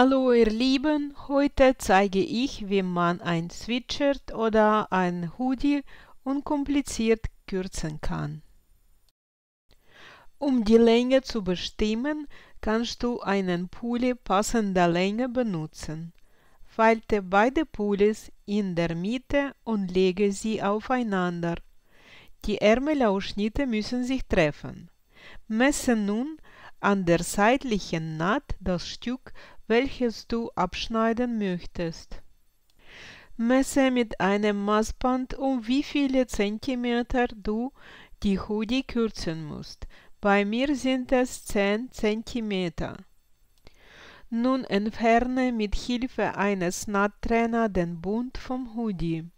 Hallo ihr Lieben, heute zeige ich, wie man ein Sweatshirt oder ein Hoodie unkompliziert kürzen kann. Um die Länge zu bestimmen, kannst du einen Pulli passender Länge benutzen. Falte beide Pullis in der Mitte und lege sie aufeinander. Die Ärmelausschnitte müssen sich treffen. Messe nun an der seitlichen Naht das Stück, welches du abschneiden möchtest. Messe mit einem Maßband, um wie viele Zentimeter du die Hoodie kürzen musst. Bei mir sind es 10 Zentimeter. Nun entferne mit Hilfe eines Nahttrenners den Bund vom Hoodie.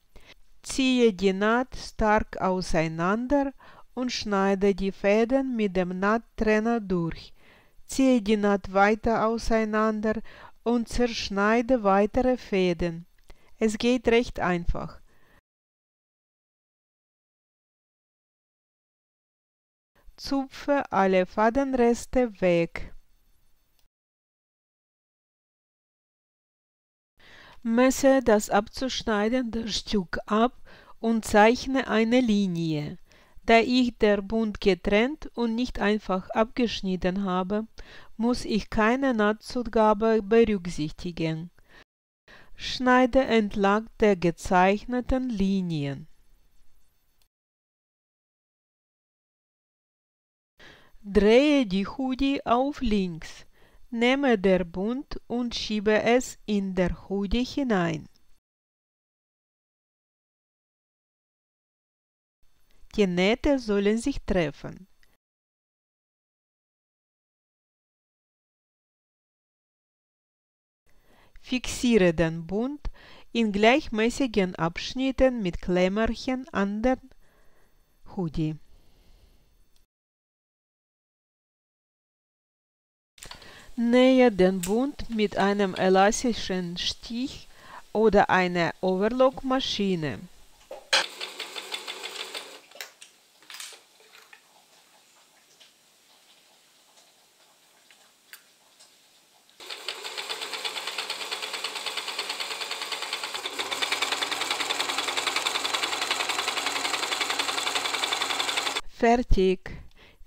Ziehe die Naht stark auseinander und schneide die Fäden mit dem Nahttrenner durch. Ziehe die Naht weiter auseinander und zerschneide weitere Fäden. Es geht recht einfach. Zupfe alle Fadenreste weg. Messe das abzuschneidende Stück ab und zeichne eine Linie. Da ich der Bund getrennt und nicht einfach abgeschnitten habe, muss ich keine Nahtzugabe berücksichtigen. Schneide entlang der gezeichneten Linien. Drehe die Hoodie auf links. Nehme der Bund und schiebe es in der Hoodie hinein. Die Nähte sollen sich treffen. Fixiere den Bund in gleichmäßigen Abschnitten mit Klemmerchen an den Hoodie. Nähe den Bund mit einem elastischen Stich oder einer Overlockmaschine. Fertig.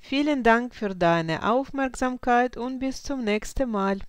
Vielen Dank für deine Aufmerksamkeit und bis zum nächsten Mal.